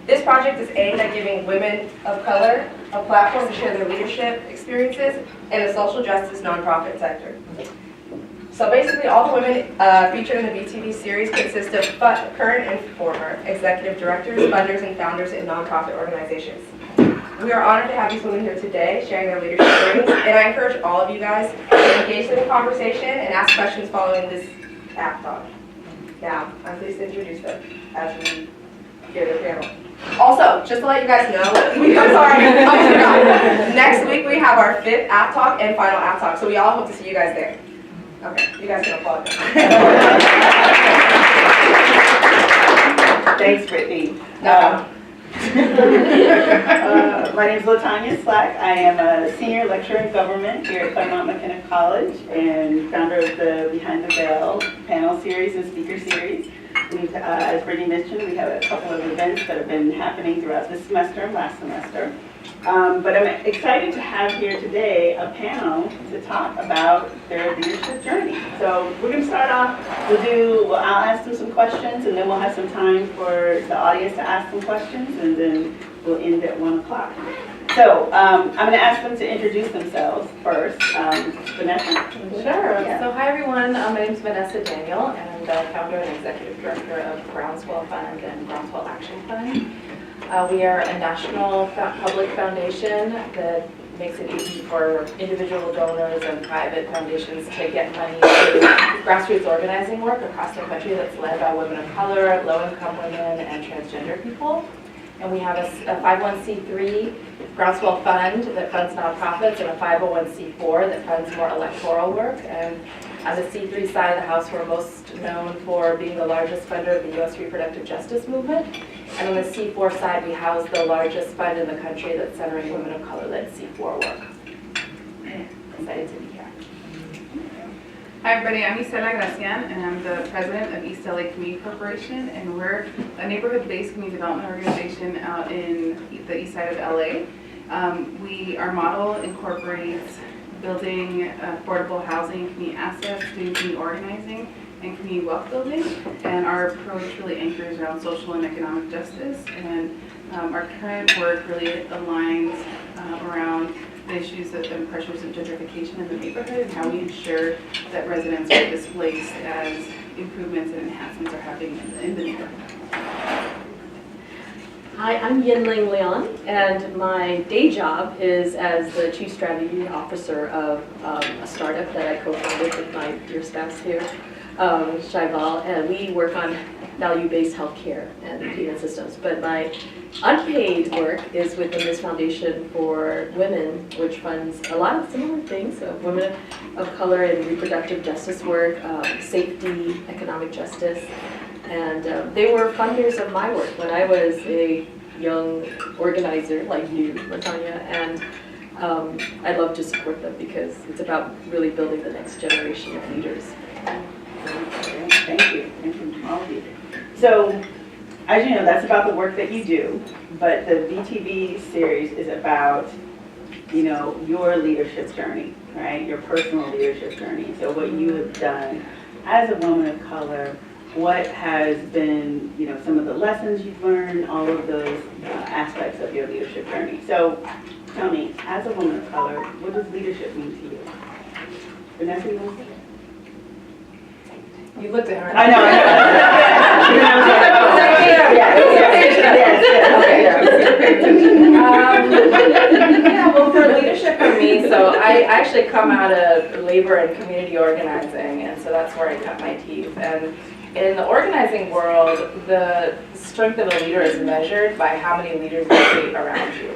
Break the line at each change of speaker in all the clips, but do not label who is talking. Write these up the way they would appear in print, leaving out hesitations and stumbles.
This project is aimed at giving women of color a platform to share their leadership experiences in the social justice nonprofit sector. So basically, all the women featured in the BTV series consist of current and former executive directors, funders, and founders in nonprofit organizations. We are honored to have these women here today sharing their leadership journeys, and I encourage all of you guys to engage in the conversation and ask questions following this app talk. Now, I'm pleased to introduce them as we hear their panel. Also, just to let you guys know, I'm sorry, next week we have our 5th app talk and final app talk, so we all hope to see you guys there. Okay, you guys can applaud.
Thanks, Brittany. My name is LaTanya Slack. I am a senior lecturer in government here at Claremont McKenna College and founder of the Behind the Veil panel series and speaker series. As Brittany mentioned, we have a couple of events that have been happening throughout this semester and last semester. But I'm excited to have here today a panel to talk about their leadership journey. So we're going to start off, I'll ask them some questions, and then we'll have some time for the audience to ask some questions, and then we'll end at 1 o'clock. So I'm going to ask them to introduce themselves first. Vanessa?
Sure.
Yeah.
So hi everyone, my name is Vanessa Daniel, and I'm the founder and executive director of Groundswell Fund and Groundswell Action Fund. We are a national public foundation that makes it easy for individual donors and private foundations to get money to grassroots organizing work across the country that's led by women of color, low-income women, and transgender people. And we have a 501c3 Groundswell Fund that funds nonprofits and a 501c4 that funds more electoral work. And on the C3 side of the house, we're most known for being the largest funder of the U.S. Reproductive Justice Movement. And on the C4 side, we house the largest fund in the country that's centering women of color-led C4 work. Excited to be here.
Hi everybody, I'm Isela Gracian, and I'm the president of East LA Community Corporation, and we're a neighborhood-based community development organization out in the east side of LA. Our model incorporates building affordable housing, community assets, doing community organizing, and community wealth building, and our approach really anchors around social and economic justice, and our current work really aligns around the issues and pressures of gentrification in the neighborhood and how we ensure that residents are displaced as improvements and enhancements are happening in the neighborhood.
Hi, I'm Yin Ling Leung, and my day job is as the Chief Strategy Officer of a startup that I co-founded with my dear spouse here, Shaival, and we work on value-based healthcare and payment systems. But my unpaid work is within this foundation for women, which funds a lot of similar things, so women of color in reproductive justice work, safety, economic justice. And they were funders of my work when I was a young organizer like you, LaTanya, and I love to support them because it's about really building the next generation of leaders.
Thank you. Thank you, all of you. So, as you know, that's about the work that you do, but the VTV series is about, your leadership journey, right? Your personal leadership journey. So what you have done as a woman of color, what has been, some of the lessons you've learned, all of those aspects of your leadership journey. So tell me, as a woman of color, what does leadership mean to you? Vanessa, you want to say?
You looked at her.
I know.
Yeah, well, for leadership for me, so I actually come out of labor and community organizing, and so that's where I cut my teeth. And in the organizing world, the strength of a leader is measured by how many leaders you create around you.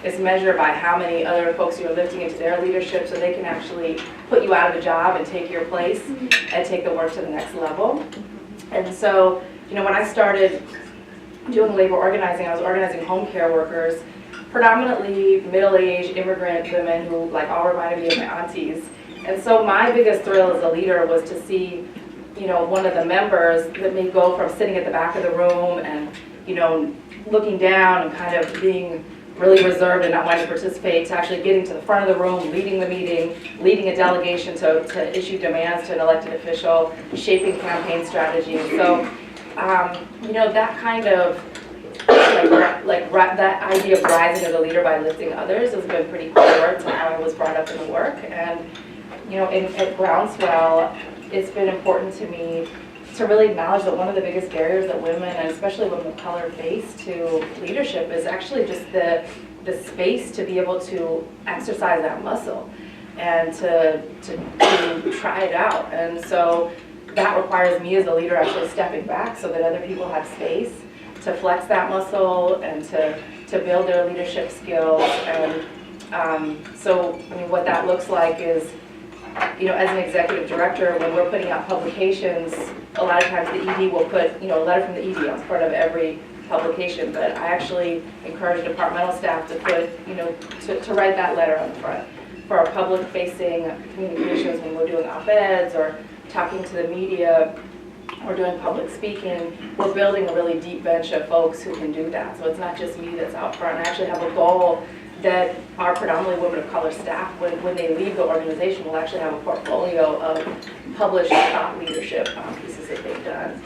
It's measured by how many other folks you're lifting into their leadership so they can actually put you out of a job and take your place and take the work to the next level. And so, when I started doing labor organizing, I was organizing home care workers, predominantly middle-aged immigrant women who all reminded me of my aunties. And so my biggest thrill as a leader was to see, one of the members that may go from sitting at the back of the room and, looking down and kind of being really reserved and not wanting to participate, to actually getting to the front of the room, leading the meeting, leading a delegation to issue demands to an elected official, shaping campaign strategies. So, that kind of that idea of rising as a leader by lifting others has been pretty core to how I was brought up in the work. And at Groundswell, it's been important to me to really acknowledge that one of the biggest barriers that women, and especially women of color, face to leadership is actually just the space to be able to exercise that muscle and to try it out. And so that requires me as a leader actually stepping back so that other people have space to flex that muscle and to build their leadership skills. And so what that looks like is, as an executive director, when we're putting out publications, a lot of times the ED will put, a letter from the ED on part of every publication, but I actually encourage departmental staff to put, to write that letter on the front. For our public-facing communications, when we're doing op-eds or talking to the media or doing public speaking, we're building a really deep bench of folks who can do that. So it's not just me that's out front. I actually have a goal that our predominantly women of color staff, when they leave the organization, will actually have a portfolio of published thought leadership pieces that they've done.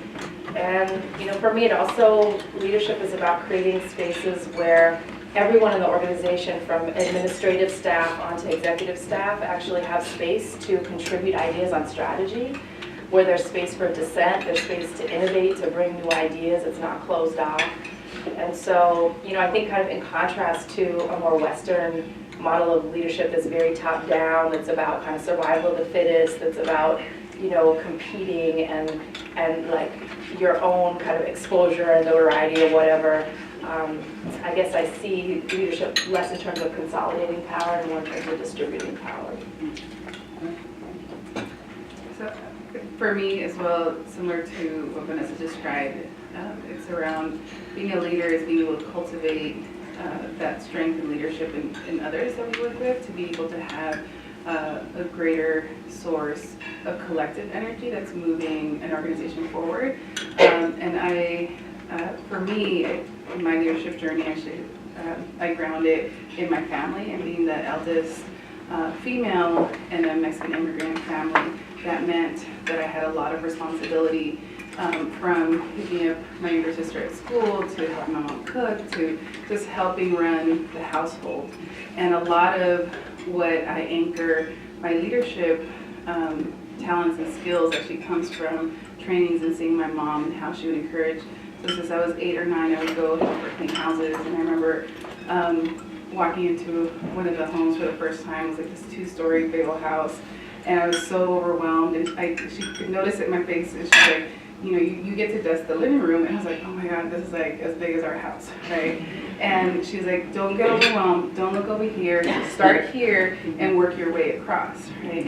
And for me, it also, leadership is about creating spaces where everyone in the organization, from administrative staff onto executive staff, actually have space to contribute ideas on strategy, where there's space for dissent, there's space to innovate, to bring new ideas. It's not closed off. And so, I think kind of in contrast to a more Western model of leadership that's very top-down, that's about kind of survival of the fittest, that's about, competing and like your own kind of exposure and notoriety or whatever. I guess I see leadership less in terms of consolidating power and more in terms of distributing power.
So for me as well, similar to what Vanessa described, it's around being a leader is being able to cultivate that strength and leadership in others that we work with, to be able to have a greater source of collective energy that's moving an organization forward. And for me, in my leadership journey, actually, I ground it in my family and being the eldest female in a Mexican immigrant family. That meant that I had a lot of responsibility, from picking up my younger sister at school, to help my mom cook, to just helping run the household. And a lot of what I anchor my leadership talents and skills actually comes from trainings and seeing my mom and how she would encourage. So since I was 8 or 9, I would go help her clean houses, and I remember walking into one of the homes for the first time. It was like this 2-story bagel house, and I was so overwhelmed, and she could notice it in my face, and she's like, you get to dust the living room. And I was like, oh my God, this is like as big as our house, right? And she's like, don't get overwhelmed, don't look over here, start here and work your way across, right?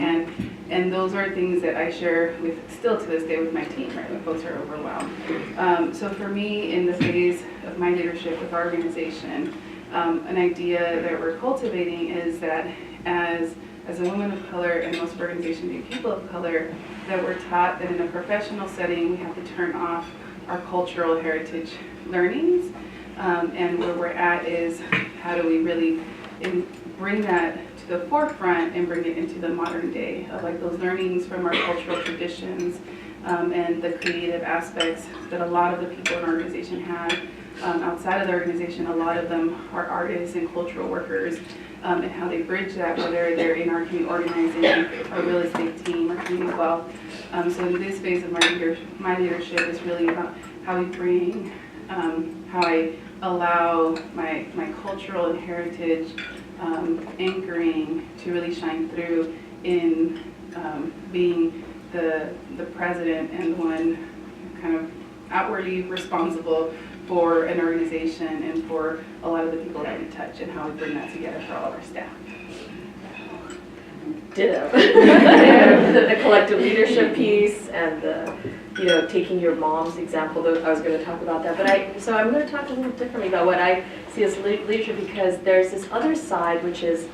And those are things that I share with, still to this day, with my team, right, when folks are overwhelmed. So for me, in the phase of my leadership with our organization, an idea that we're cultivating is that as a woman of color, and most organizations being people of color, that we're taught that in a professional setting we have to turn off our cultural heritage learnings. And where we're at is, how do we really bring that to the forefront and bring it into the modern day of like those learnings from our cultural traditions, and the creative aspects that a lot of the people in our organization have. Outside of the organization, a lot of them are artists and cultural workers, and how they bridge that, whether they're in our community organizing, our real estate team, or community wealth. So in this phase of my leadership is really about how we bring, how I allow my cultural and heritage anchoring to really shine through in being the president and the one kind of outwardly responsible for an organization and for a lot of the people that we touch, and how we bring that together for all of our staff.
Ditto. The collective leadership piece, and the, taking your mom's example, I was going to talk about that, but so I'm going to talk a little differently about what I see as leadership, because there's this other side, which is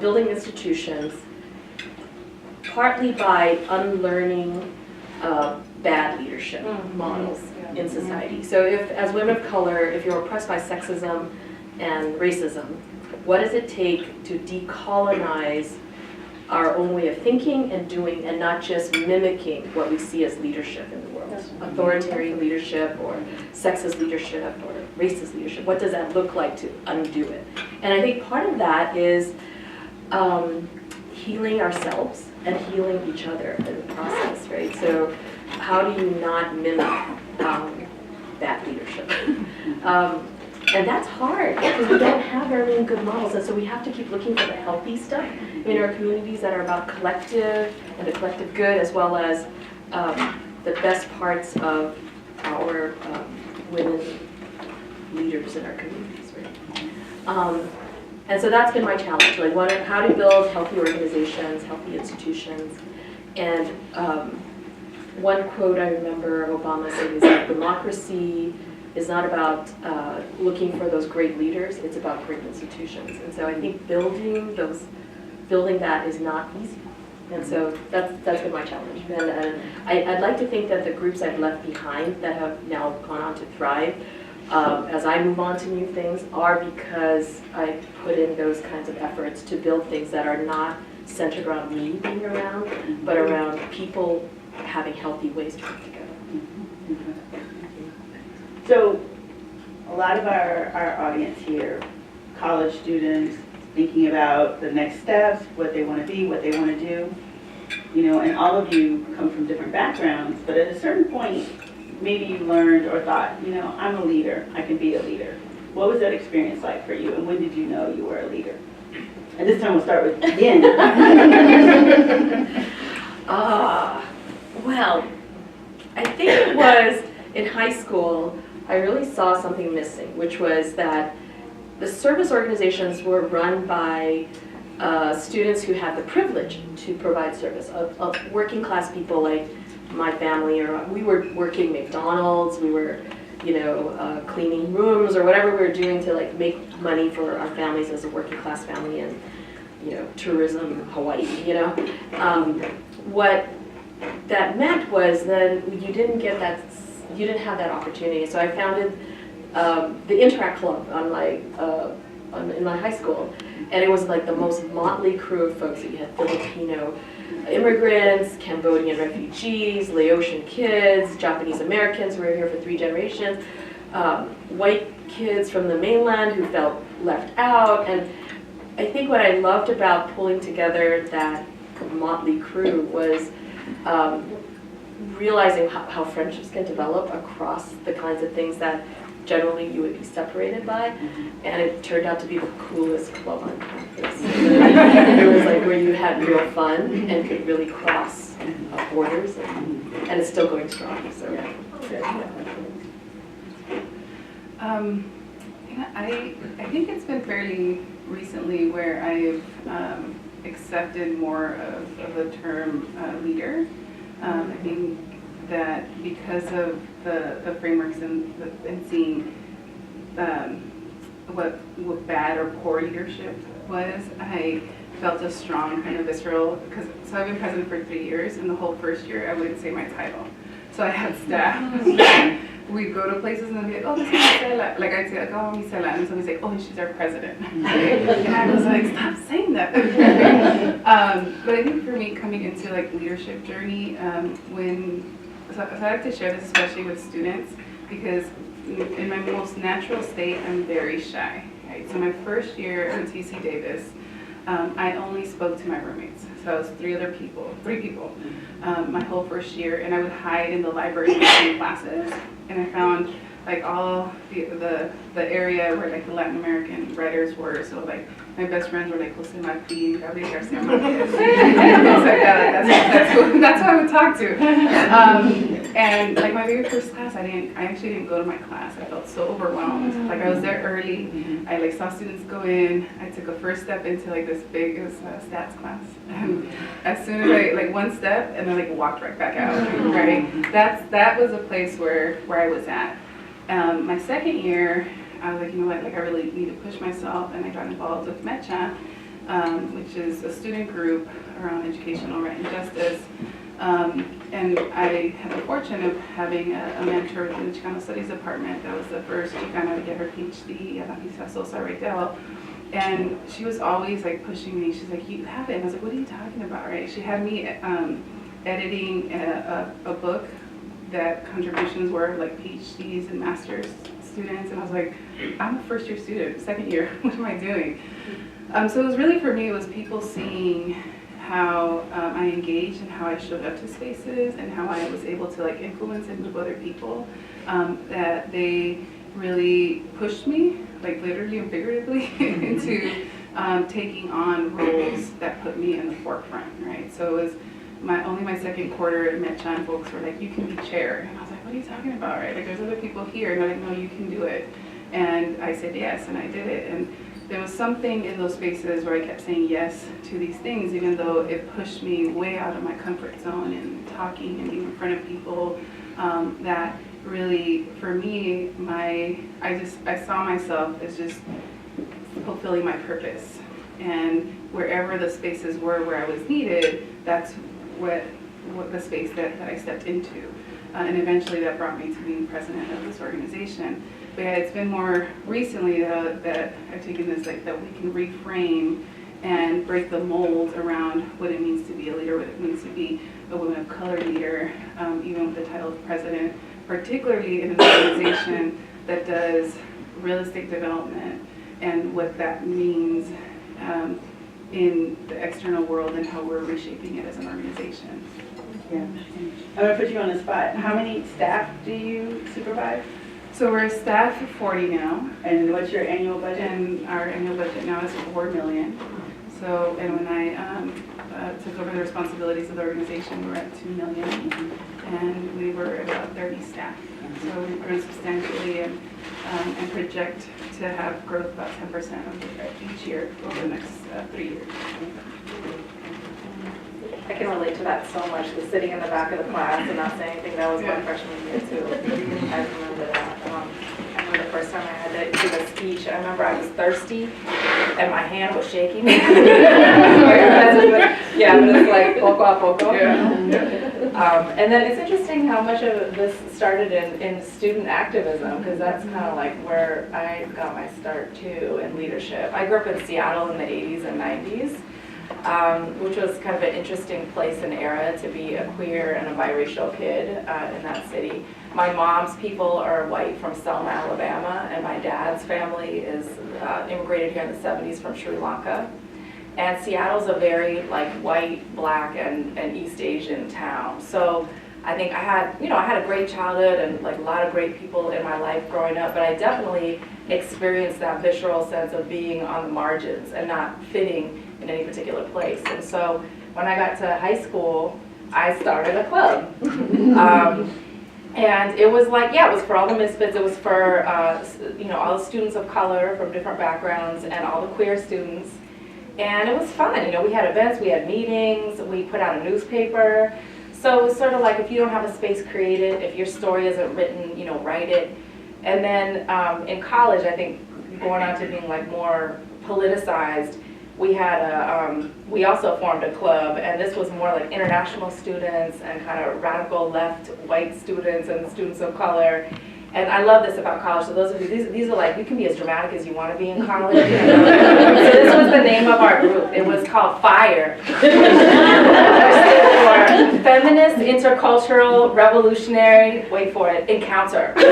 building institutions, partly by unlearning bad leadership models in society. So if, as women of color, if you're oppressed by sexism and racism, what does it take to decolonize our own way of thinking and doing, and not just mimicking what we see as leadership in the world. Authoritarian leadership or sexist leadership or racist leadership. What does that look like to undo it? And I think part of that is healing ourselves and healing each other in the process, right? So how do you not mimic that leadership? And that's hard because we don't have very many good models, and so we have to keep looking for the healthy stuff in our communities that are about collective and the collective good, as well as the best parts of our women leaders in our communities, right? And so that's been my challenge, like how to build healthy organizations, healthy institutions. And one quote I remember Obama saying is that democracy is not about looking for those great leaders, it's about great institutions. And so I think building that is not easy. And so that's been my challenge. And I'd like to think that the groups I've left behind that have now gone on to thrive, as I move on to new things, are because I put in those kinds of efforts to build things that are not centered around me being around, but around people having healthy ways to work together.
So a lot of our audience here, college students, thinking about the next steps, what they want to be, what they want to do, and all of you come from different backgrounds, but at a certain point, maybe you learned or thought, I'm a leader, I can be a leader. What was that experience like for you, and when did you know you were a leader? And this time we'll start with Yin.
Well, I think it was in high school, I really saw something missing, which was that the service organizations were run by students who had the privilege to provide service, of working class people like my family, or we were working McDonald's, we were, cleaning rooms or whatever we were doing to like make money for our families as a working class family in, tourism, Hawaii, What that meant was then you didn't have that opportunity. So I founded the Interact Club in my high school, and it was like the most motley crew of folks. You had Filipino immigrants, Cambodian refugees, Laotian kids, Japanese Americans who were here for 3 generations, white kids from the mainland who felt left out. And I think what I loved about pulling together that motley crew was realizing how friendships can develop across the kinds of things that generally you would be separated by, and it turned out to be the coolest club on campus. It was like where you had real fun and could really cross borders, and it's still going strong. So,
I think it's been fairly recently where I've accepted more of the term leader. I think that because of the frameworks and seeing what bad or poor leadership was, I felt a strong kind of visceral, so I've been president for 3 years, and the whole first year I wouldn't say my title. So I had staff. We'd go to places and they'd be like, oh, this is Isela. Like I'd say, like, oh, I'm Isela. And somebody's like, oh, she's our president. And I was like, stop saying that. But I think for me, coming into like leadership journey, so I like to share this especially with students, because in my most natural state, I'm very shy. Right? So my first year at UC Davis, I only spoke to my roommates. So I was 3 people, my whole first year, and I would hide in the library between classes, and I found like all the area where like the Latin American writers were. So like my best friends were like Jose Martin, Gabriel Garcia Marquez, things like that. That's who I would talk to. And like my very first class, I actually didn't go to my class. I felt so overwhelmed. Like I was there early. I like saw students go in. I took a first step into like this big stats class. And as soon as I like one step, and then like walked right back out. Right. That was a place where I was at. My second year, I was like, you know what, like I really need to push myself, and I got involved with MECHA, which is a student group around educational right and justice. And I had the fortune of having a mentor within the Chicano Studies Department that was the first Chicana to get her PhD at La Sosa Raidel. And she was always like pushing me. She's like, you have it. And I was like, what are you talking about, right? She had me editing a book that contributions were like PhDs and master's students. And I was like, I'm a first year student, second year, what am I doing? So it was really, for me, it was people seeing how I engaged and how I showed up to spaces and how I was able to like influence and move other people, that they really pushed me, like literally and figuratively, into taking on roles that put me in the forefront, right? So it was only my second quarter at Metcha, and folks were like, you can be chair. And I was like, what are you talking about, right? Like, there's other people here, and they're like, no, you can do it. And I said yes, and I did it. And there was something in those spaces where I kept saying yes to these things, even though it pushed me way out of my comfort zone and talking and being in front of people, that really, for me, I saw myself as just fulfilling my purpose. And wherever the spaces were where I was needed, that's what the space that I stepped into. And eventually that brought me to being president of this organization. But yeah, it's been more recently that I've taken this, like, that we can reframe and break the mold around what it means to be a leader, what it means to be a woman of color leader, even with the title of president, particularly in an organization that does real estate development and what that means in the external world and how we're reshaping it as an organization.
Yeah. I'm gonna put you on the spot. How many staff do you supervise?
So we're a staff of 40 now,
And what's your annual budget?
and our annual budget now is $4 million. So, and when I took over the responsibilities of the organization, we were at $2 million, and we were about 30 staff. So we've grown substantially and project to have growth about 10% each year over the next 3 years.
I can relate to that so much, the sitting in the back of the class and not saying anything. That was my freshman year too. I remember that. I remember the first time I had to give a speech. I remember I was thirsty and my hand was shaking. Yeah, but it's like poco a poco. And then it's interesting how much of this started in student activism, because that's kind of like where I got my start too in leadership. I grew up in Seattle in the 80s and 90s. Which was kind of an interesting place and era to be a queer and a biracial kid in that city. My mom's people are white from Selma, Alabama, and my dad's family is immigrated here in the 70s from Sri Lanka. And Seattle's a very like white, black, and East Asian town. So I think I had a great childhood and like a lot of great people in my life growing up, but I definitely experienced that visceral sense of being on the margins and not fitting in any particular place. And so when I got to high school, I started a club. And it was like, yeah, it was for all the misfits. It was for, all the students of color from different backgrounds and all the queer students. And it was fun. We had events, we had meetings, we put out a newspaper. So it was sort of like, if you don't have a space, create it. If your story isn't written, write it. And then in college, I think going on to being like more politicized, we had we also formed a club, and this was more like international students and kind of radical left white students and students of color. And I love this about college. So those of you, these are like, you can be as dramatic as you want to be in college. So this was the name of our group. It was called FIRE. For Feminist, Intercultural, Revolutionary, wait for it, Encounter. We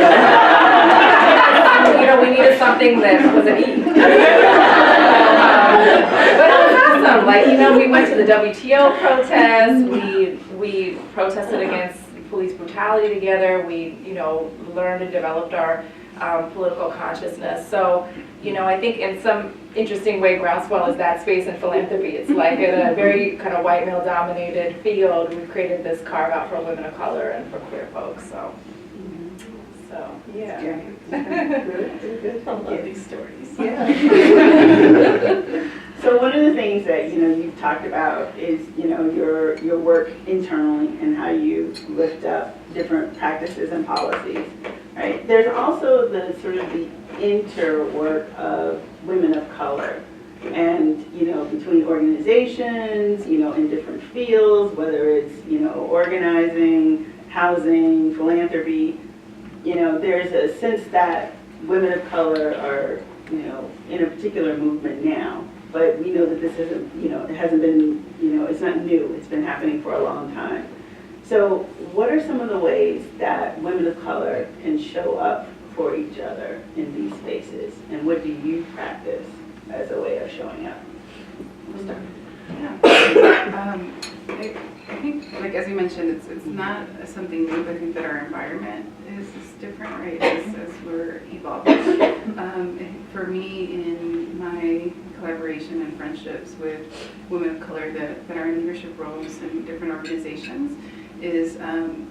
needed something that was an E. But it was awesome. Like, we went to the WTO protest. We protested against police brutality together. We, learned and developed our political consciousness. So, I think in some interesting way, Groundswell is that space in philanthropy. It's like in a very kind of white male-dominated field, we've created this carve-out for women of color and for queer folks. So yeah.
Good.
I love these stories.
Yeah. So one of the things that you've talked about is your work internally and how you lift up different practices and policies, right? There's also the sort of the interwork of women of color And, you know, between organizations, you know, in different fields, whether it's, you know, organizing, housing, philanthropy, you know, there's a sense that women of color are, you know, in a particular movement now. But we know that this isn't, you know, it hasn't been, you know, it's not new. It's been happening for a long time. So what are some of the ways that women of color can show up for each other in these spaces? And what do you practice as a way of showing up? We'll start.
Yeah. I think, like as you mentioned, it's not something new, but I think that our environment is different, right, as we're evolving. For me, in my collaboration and friendships with women of color that are in leadership roles in different organizations, is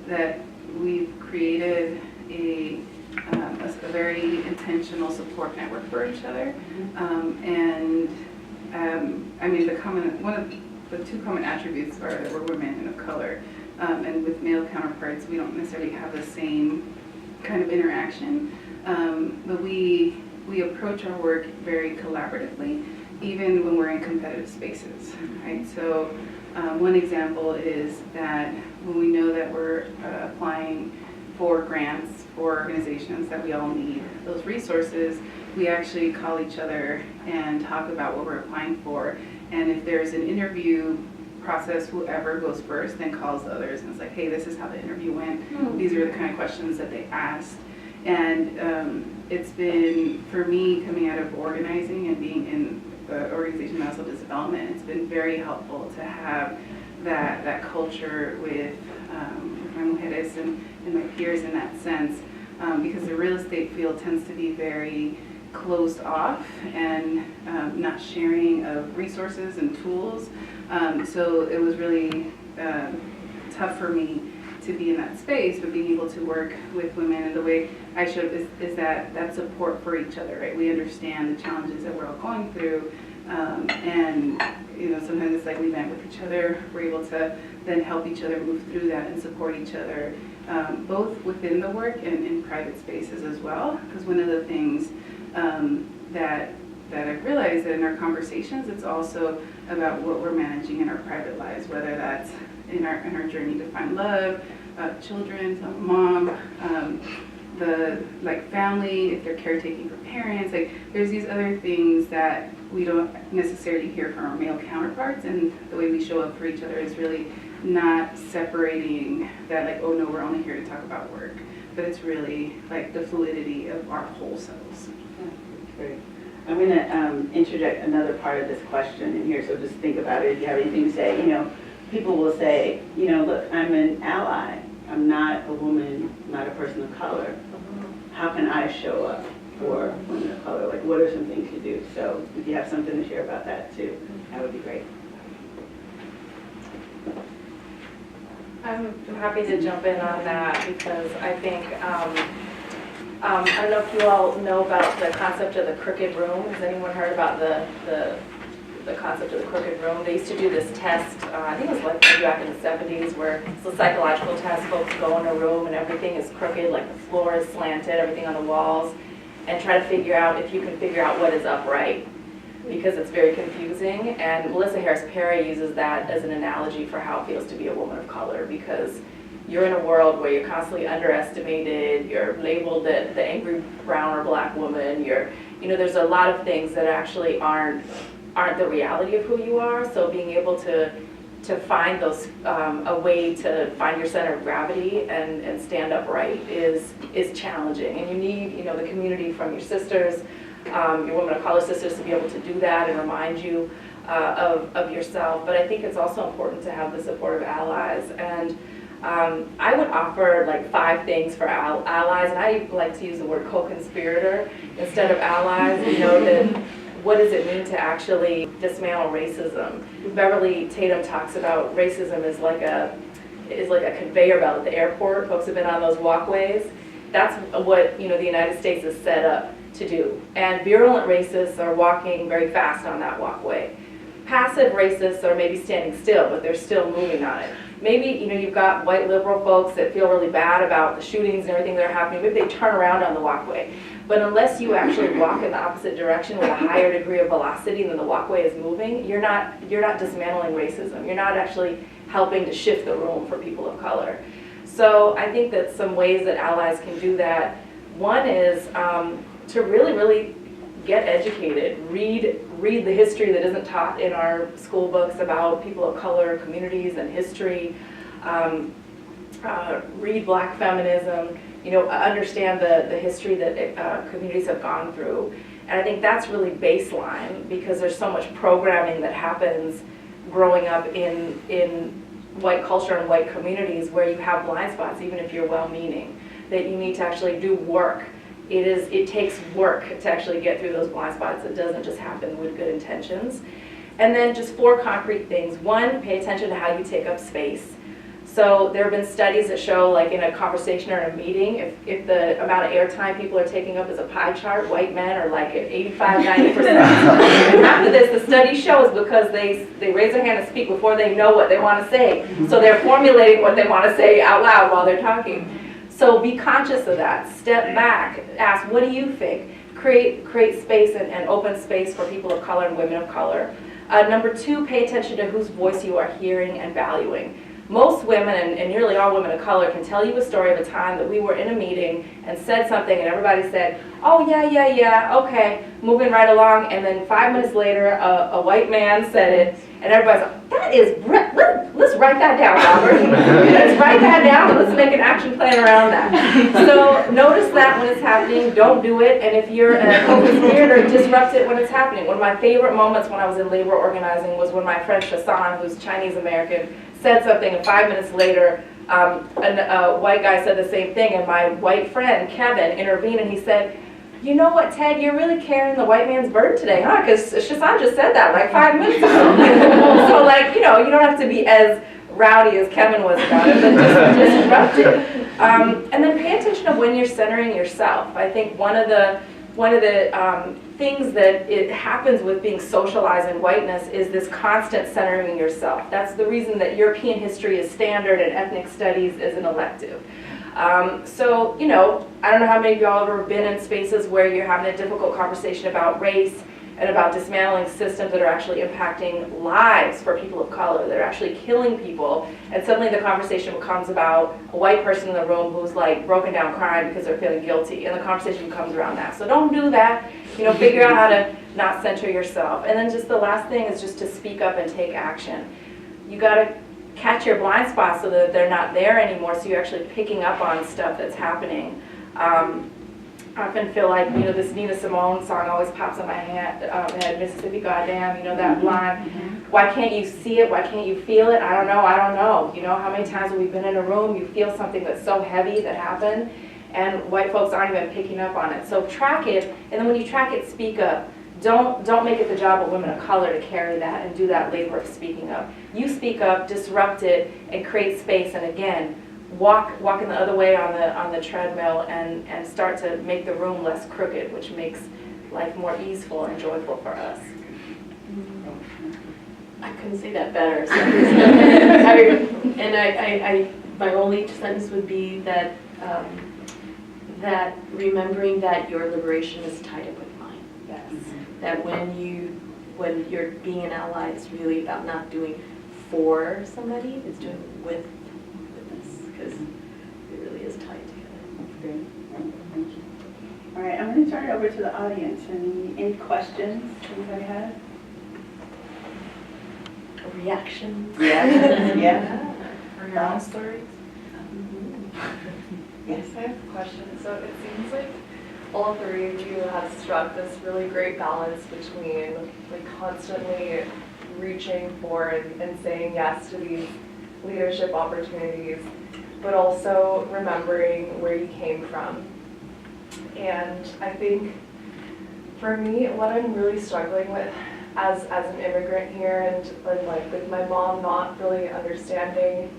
that we've created a very intentional support network for each other. I mean, one of the two common attributes are that we're women and of color. And with male counterparts, we don't necessarily have the same kind of interaction. But we approach our work very collaboratively, even when we're in competitive spaces, right? So one example is that when we know that we're applying for grants for organizations that we all need those resources, we actually call each other and talk about what we're applying for. And if there's an interview process, whoever goes first then calls the others and it's like, hey, this is how the interview went. These are the kind of questions that they asked. And it's been, for me, coming out of organizing and being in the organization that also does development, it's been very helpful to have that culture with my mujeres and my peers in that sense, because the real estate field tends to be very closed off and not sharing of resources and tools. So it was really tough for me to be in that space, but being able to work with women, and the way I show is that support for each other, right? We understand the challenges that we're all going through, and you know, sometimes it's like we met with each other, we're able to then help each other move through that and support each other, both within the work and in private spaces as well. Because one of the things that I've realized that in our conversations, it's also about what we're managing in our private lives, whether that's in our journey to find love, children, mom, the family, if they're caretaking for parents, there's these other things that we don't necessarily hear from our male counterparts, and the way we show up for each other is really not separating that, oh no, we're only here to talk about work, but it's really the fluidity of our whole selves.
Great. I'm going to interject another part of this question in here, so just think about it if you have anything to say. You know, people will say, you know, look, I'm an ally. I'm not a woman, not a person of color. How can I show up for women of color? What are some things you do? So if you have something to share about that too, that would be great.
I'm happy to jump in on that because I think, I don't know if you all know about the concept of the crooked room. Has anyone heard about the concept of the crooked room? They used to do this test, I think it was maybe back in the 70s, where it's a psychological test. Folks go in a room and everything is crooked, like the floor is slanted, everything on the walls, and try to figure out if you can figure out what is upright, because it's very confusing. And Melissa Harris Perry uses that as an analogy for how it feels to be a woman of color, because you're in a world where you're constantly underestimated, you're labeled the angry brown or black woman, there's a lot of things that actually aren't the reality of who you are. So being able to find those, a way to find your center of gravity and stand upright is challenging. And you need, the community from your sisters, your women of color sisters, to be able to do that and remind you of yourself. But I think it's also important to have the support of allies. And I would offer 5 things for allies, and I like to use the word co-conspirator instead of allies. What does it mean to actually dismantle racism? Beverly Tatum talks about racism is like a conveyor belt at the airport. Folks have been on those walkways. That's what the United States is set up to do. And virulent racists are walking very fast on that walkway. Passive racists are maybe standing still, but they're still moving on it. maybe, you've got white liberal folks that feel really bad about the shootings and everything that are happening. Maybe they turn around on the walkway. But unless you actually walk in the opposite direction with a higher degree of velocity than the walkway is moving, you're not dismantling racism. You're not actually helping to shift the room for people of color. So I think that some ways that allies can do that, one is to really, really get educated, read the history that isn't taught in our school books about people of color, communities, and history. Read Black feminism. Understand the history that communities have gone through. And I think that's really baseline, because there's so much programming that happens growing up in white culture and white communities where you have blind spots, even if you're well-meaning, that you need to actually do work. It takes work to actually get through those blind spots. It doesn't just happen with good intentions. And then just 4 concrete things. 1, pay attention to how you take up space. So there have been studies that show, like in a conversation or in a meeting, if the amount of airtime people are taking up is a pie chart, white men are like at 85, 90%. And after this, the study shows because they raise their hand and speak before they know what they want to say. So they're formulating what they want to say out loud while they're talking. So be conscious of that. Step back. Ask, what do you think? Create space and open space for people of color and women of color. Number 2, pay attention to whose voice you are hearing and valuing. Most women, and nearly all women of color, can tell you a story of a time that we were in a meeting and said something and everybody said, oh yeah, okay, moving right along, and then 5 minutes later a white man said it, and everybody's like, that is, let's write that down, Robert. Let's write that down and let's make an action plan around that. So notice that when it's happening, don't do it, and if you're a co-conspirator, disrupt it when it's happening. One of my favorite moments when I was in labor organizing was when my friend Shasan, who's Chinese American, said something, and 5 minutes later, a white guy said the same thing, and my white friend, Kevin, intervened, and he said, you know what, Ted, you're really carrying the white man's burden today, huh? Because Shasan just said that like 5 minutes ago. So like, you don't have to be as rowdy as Kevin was about it, but just disrupt it. And then pay attention to when you're centering yourself. I think one of the things that it happens with being socialized in whiteness is this constant centering yourself. That's the reason that European history is standard and ethnic studies is an elective. So, I don't know how many of y'all have ever been in spaces where you're having a difficult conversation about race and about dismantling systems that are actually impacting lives for people of color, that are actually killing people, and suddenly the conversation becomes about a white person in the room who's like broken down crying because they're feeling guilty, and the conversation comes around that. So don't do that. Figure out how to not center yourself. And then just the last thing is just to speak up and take action. You got to catch your blind spots so that they're not there anymore, so you're actually picking up on stuff that's happening. I often feel like, this Nina Simone song always pops in my head, Mississippi Goddamn, that line. Why can't you see it? Why can't you feel it? I don't know. How many times have we been in a room, you feel something that's so heavy that happened, and white folks aren't even picking up on it. So track it, and then when you track it, speak up. Don't make it the job of women of color to carry that and do that labor of speaking up. You speak up, disrupt it, and create space, and again, walk in the other way on the treadmill and start to make the room less crooked, which makes life more easeful and joyful for us.
I couldn't say that better. So. My only sentence would be that that remembering that your liberation is tied up with mine.
Yes.
That when you're being an ally, it's really about not doing for somebody, it's doing with us, because it really is tied together.
Great. Thank you. All right, I'm going to turn it over to the audience. Any questions anybody has?
Reactions?
Yeah.
Or your own stories?
Yes.
I have a question. So it seems like all 3 of you have struck this really great balance between constantly reaching for and saying yes to these leadership opportunities, but also remembering where you came from. And I think for me, what I'm really struggling with as an immigrant here, and with my mom not really understanding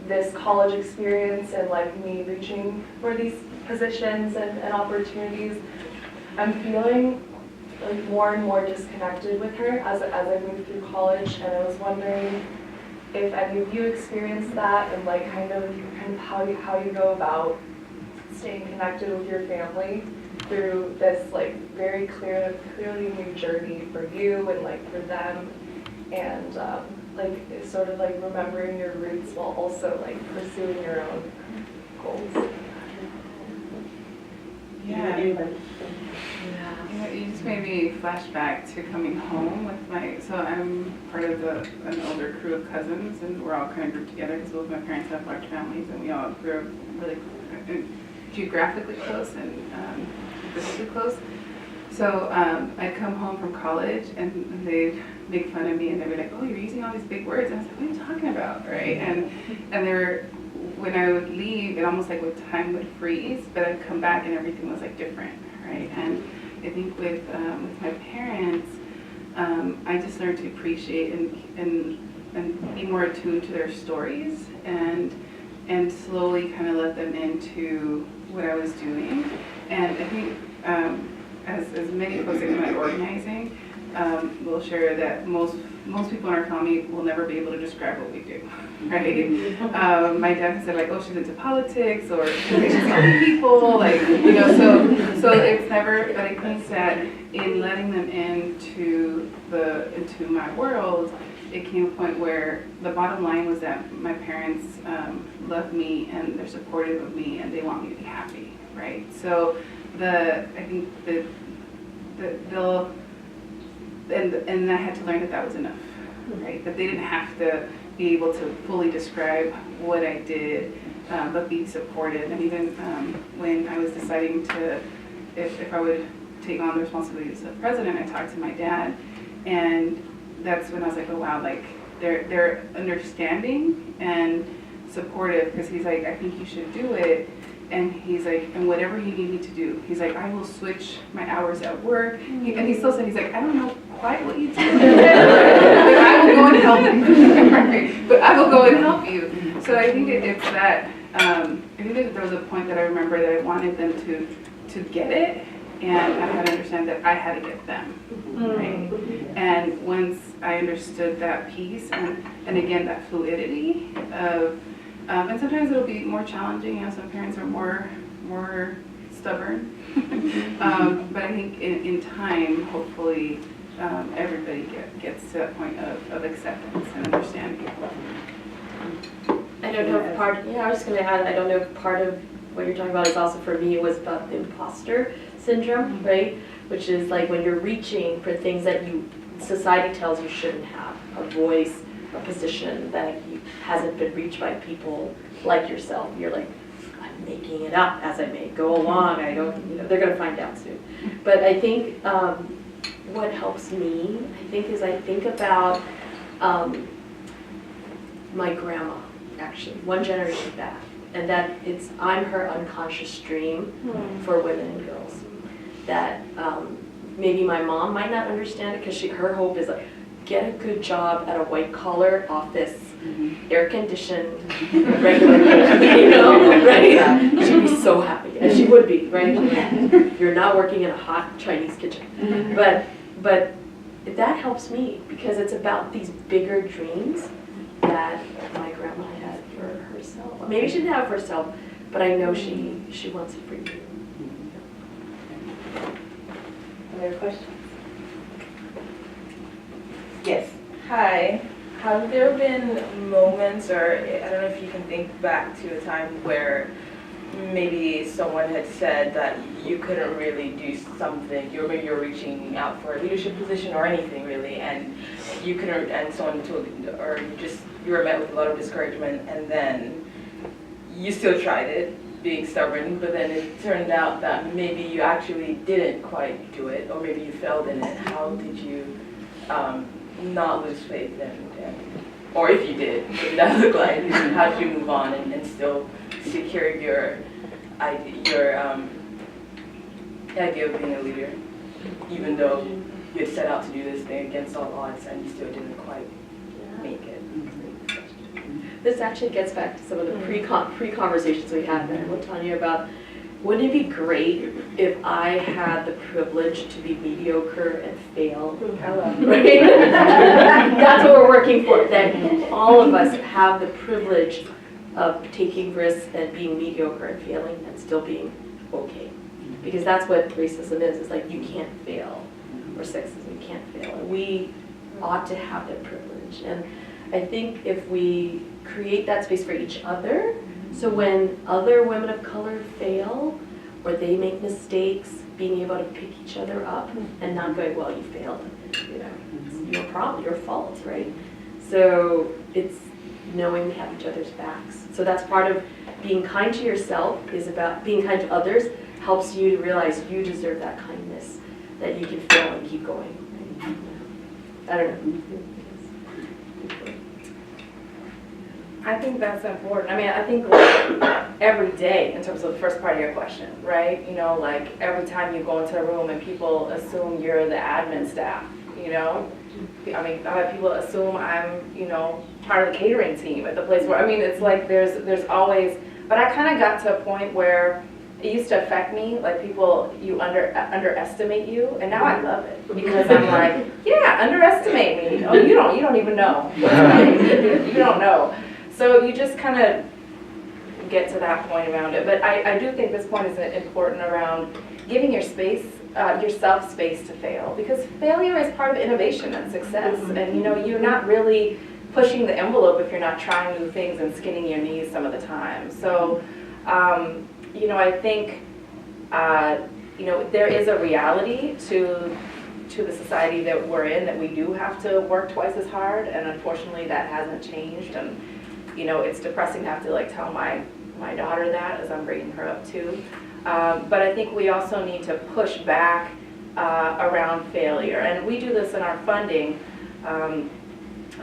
this college experience and me reaching for these positions and opportunities, I'm feeling more and more disconnected with her as I move through college. And I was wondering if any of you experienced that, and like kind of how you go about staying connected with your family through this like very clearly new journey for you and like for them, and like it's sort of like remembering your roots while also like pursuing your own goals.
Yeah.
Anybody?
You just made me flash back to coming home with so I'm part of an older crew of cousins, and we're all kind of grouped together because both my parents have large families, and we all grew up really geographically close and physically close. So I'd come home from college and they'd make fun of me and they'd be like, "Oh, you're using all these big words." And I was like, "What are you talking about?" Right? And they were, when I would leave, it almost like with time would freeze, but I'd come back and everything was like different, right? And I think with my parents, I just learned to appreciate and be more attuned to their stories and slowly kind of let them into what I was doing. And I think as many folks that come out organizing will share that most people in our family will never be able to describe what we do, right? My dad said like, "Oh, she's into politics," or "She's helping people," like, you know. So it's never. But I think that in letting them into my world, it came a point where the bottom line was that my parents love me and they're supportive of me and they want me to be happy, right? So I think that they'll, and I had to learn that was enough, right? That they didn't have to be able to fully describe what I did, but be supportive. And even when I was deciding if I would take on the responsibilities of president, I talked to my dad, and that's when I was like, oh wow, like they're understanding and supportive, because he's like, "I think you should do it." And he's like, "And whatever you need me to do," he's like, "I will switch my hours at work." And he still said, he's like, "I don't know quite what you do, but I will go and help you." Right? But I will go and help you. So I think it's that, I think that there was a point that I remember that I wanted them to get it, and I had to understand that I had to get them, right? And once I understood that piece, and again, that fluidity of, and sometimes it'll be more challenging, you know, some parents are more stubborn. But I think in time, hopefully, everybody gets to that point of acceptance and understanding.
I don't know if I was just going to add, I don't know if part of what you're talking about is also, for me, it was about the imposter syndrome, right? Which is like when you're reaching for things that society tells you shouldn't have, a voice, a position that hasn't been reached by people like yourself. You're like, "I'm making it up as I may go along. I don't, they're going to find out soon." But I think what helps me, is I think about my grandma, actually, one generation back, and that I'm her unconscious dream for women and girls. That maybe my mom might not understand it, because her hope is like, get a good job at a white-collar office, air-conditioned, regular, right? She'd be so happy, and she would be, right? You're not working in a hot Chinese kitchen. But that helps me, because it's about these bigger dreams that my grandma had for herself. Maybe she didn't have it for herself, but I know she wants it for you.
Other questions?
Yes.
Hi. Have there been moments, or I don't know if you can think back to a time where maybe someone had said that you couldn't really do something, maybe you're reaching out for a leadership position or anything really, and you couldn't, and someone told you, or you were met with a lot of discouragement, and then you still tried it, being stubborn, but then it turned out that maybe you actually didn't quite do it, or maybe you failed in it. How did you not lose faith, or if you did, what did that look like? How did you move on and still secure your idea of being a leader, even though you had set out to do this thing against all odds and you still didn't quite make it?
This actually gets back to some of the pre-conversations we had there with Tanya about wouldn't it be great if I had the privilege to be mediocre and fail? Right? That's what we're working for, that all of us have the privilege of taking risks and being mediocre and failing and still being okay. Because that's what racism is. It's like you can't fail, or sexism, you can't fail. And we ought to have that privilege. And I think if we create that space for each other, so when other women of color fail or they make mistakes, being able to pick each other up and not going, well, you failed, you know, it's your problem, your fault, right? So it's knowing we have each other's backs. So that's part of being kind to yourself, is about being kind to others, helps you to realize you deserve that kindness, that you can fail and keep going. Right? I don't know.
I think that's important. I mean, I think like every day, in terms of the first part of your question, right? You know, like every time you go into a room and people assume you're the admin staff, you know? I mean, I've had people assume I'm, you know, part of the catering team at the place where, I mean, it's like there's always, but I kind of got to a point where it used to affect me, like people, you underestimate you, and now I love it, because I'm like, yeah, underestimate me. Oh, you don't even know. You don't know. So you just kind of get to that point around it. But I do think this point is important around giving yourself space to fail, because failure is part of innovation and success. And you know, you're not really pushing the envelope if you're not trying new things and skinning your knees some of the time. So, you know, I think, you know, there is a reality to the society that we're in, that we do have to work twice as hard, and unfortunately that hasn't changed. And you know, it's depressing to have to like tell my daughter that as I'm bringing her up too. But I think we also need to push back around failure, and we do this in our funding.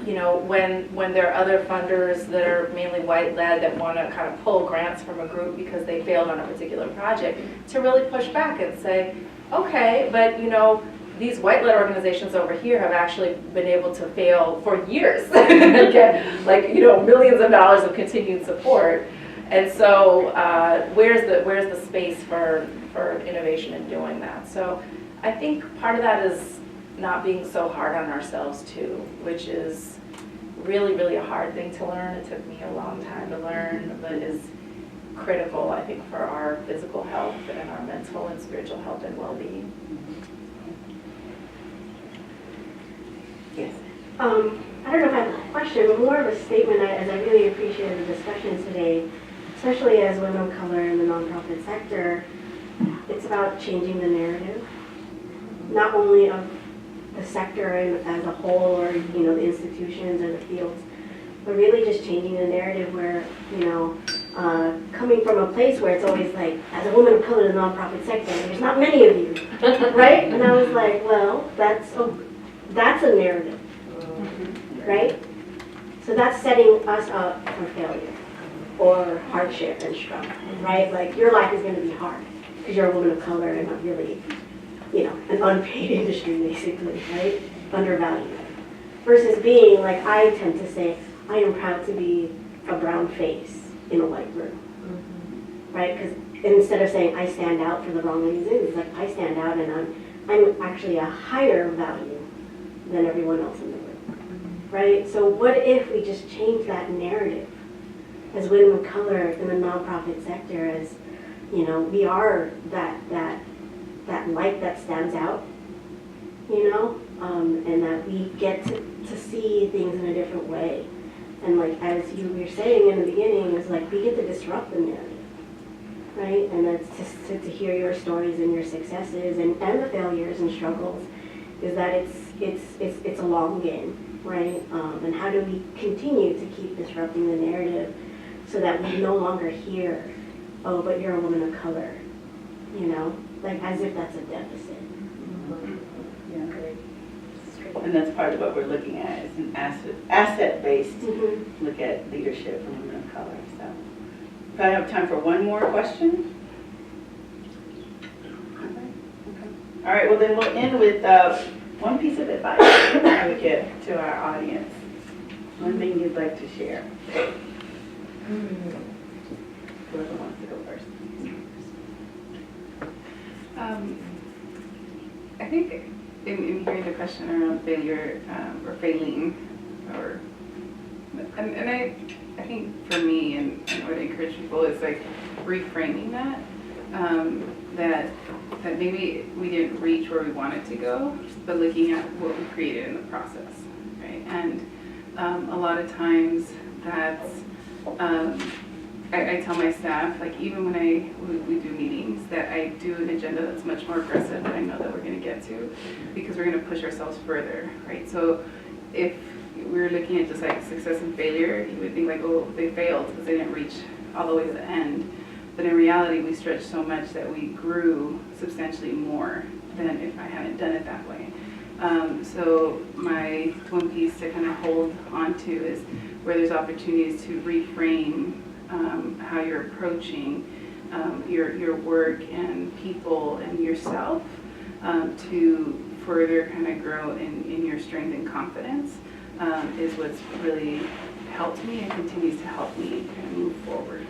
You know, when there are other funders that are mainly white-led that want to kind of pull grants from a group because they failed on a particular project, to really push back and say, okay, but you know, these white-led organizations over here have actually been able to fail for years and get, like, you know, millions of dollars of continued support. And so where's the space for innovation in doing that? So I think part of that is not being so hard on ourselves too, which is really, really a hard thing to learn. It took me a long time to learn, but is critical, I think, for our physical health and our mental and spiritual health and well-being.
Yes.
I don't know if I have a question, but more of a statement, as I really appreciated the discussion today, especially as women of color in the nonprofit sector. It's about changing the narrative, not only of the sector as a whole, or you know, the institutions or the fields, but really just changing the narrative where, you know, coming from a place where it's always like, as a woman of color in the nonprofit sector, there's not many of you, right? And I was like, well, that's a narrative, right? So that's setting us up for failure or hardship and struggle, right? Like, your life is going to be hard because you're a woman of color and not really, you know, an unpaid industry, basically, right? Undervalued. Versus being, like I tend to say, I am proud to be a brown face in a white room, right? Because instead of saying I stand out for the wrong reasons, it's like I stand out and I'm actually a higher value than everyone else in the room, right? So what if we just change that narrative as women of color in the nonprofit sector, as, you know, we are that light that stands out, you know, and that we get to see things in a different way. And like, as you were saying in the beginning, it's like we get to disrupt the narrative, right? And that's to hear your stories and your successes and the failures and struggles, is that it's a long game, right? And how do we continue to keep disrupting the narrative so that we no longer hear, oh, but you're a woman of color, you know, like as if that's a deficit.
And that's part of what we're looking at, is an asset-based look at leadership for women of color. So, if I have time for one more question. All right, well then we'll end with one piece of advice I would give to our audience. One thing you'd like to share. Whoever wants to go first.
I think in hearing the question around failure or failing, and I think for me and what I encourage people is like reframing that, that maybe we didn't reach where we wanted to go, but looking at what we created in the process, right? And a lot of times that's, I tell my staff, like even when we do meetings, that I do an agenda that's much more aggressive than I know that we're going to get to, because we're going to push ourselves further, right? So if we're looking at just like success and failure, you would think like, oh, they failed because they didn't reach all the way to the end. But in reality, we stretched so much that we grew substantially more than if I hadn't done it that way. So my one piece to kind of hold on to is where there's opportunities to reframe how you're approaching your work and people and yourself to further kind of grow in your strength and confidence is what's really helped me and continues to help me kind of move forward.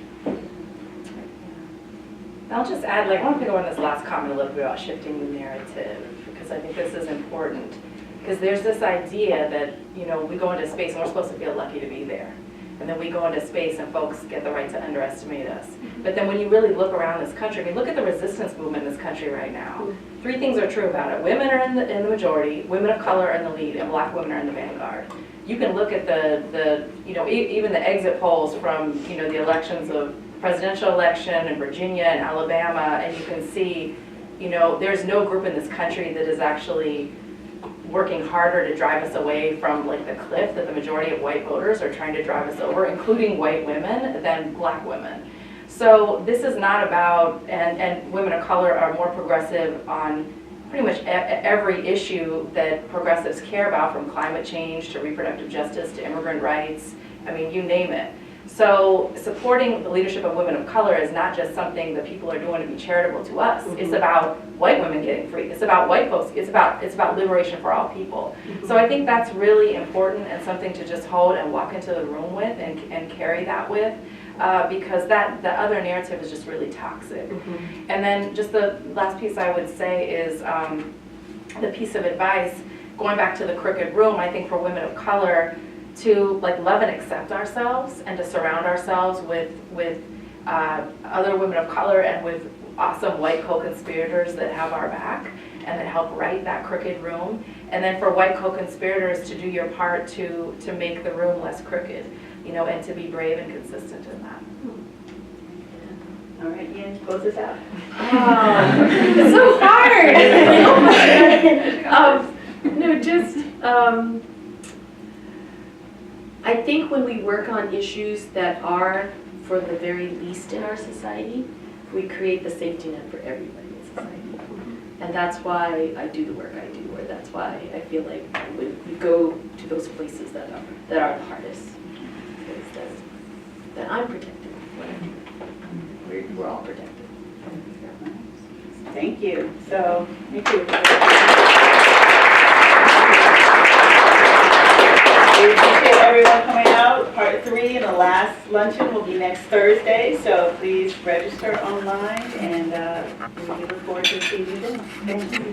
I'll just add, like, I want to go on this last comment a little bit about shifting the narrative, because I think this is important. Because there's this idea that, you know, we go into space and we're supposed to feel lucky to be there. And then we go into space and folks get the right to underestimate us. But then when you really look around this country, I mean, look at the resistance movement in this country right now. 3 things are true about it. Women are in the majority, women of color are in the lead, and black women are in the vanguard. You can look at the you know, even the exit polls from, you know, the elections of presidential election in Virginia and Alabama, and you can see, you know, there's no group in this country that is actually working harder to drive us away from like the cliff that the majority of white voters are trying to drive us over, including white women, than black women. So this is not about, and women of color are more progressive on pretty much every issue that progressives care about, from climate change to reproductive justice to immigrant rights, I mean, you name it. So supporting the leadership of women of color is not just something that people are doing to be charitable to us. Mm-hmm. It's about white women getting free. It's about white folks. It's about liberation for all people. Mm-hmm. So I think that's really important and something to just hold and walk into the room with and carry that with, because the other narrative is just really toxic. Mm-hmm. And then just the last piece I would say is the piece of advice, going back to the crooked room, I think for women of color, to like love and accept ourselves and to surround ourselves with other women of color and with awesome white co-conspirators that have our back and that help right that crooked room. And then for white co-conspirators to do your part to make the room less crooked, you know, and to be brave and consistent in that.
All right, Yin, close us out.
It's so hard. No, just I think when we work on issues that are for the very least in our society, we create the safety net for everybody in society. And that's why I do the work I do, or that's why I feel like we go to those places that are the hardest. Because that I'm protected when I do it. We're all protected.
Thank you. So, thank you. We appreciate everyone coming out. Part 3 and the last luncheon will be next Thursday, so please register online, and we look forward to seeing you then. Thank you.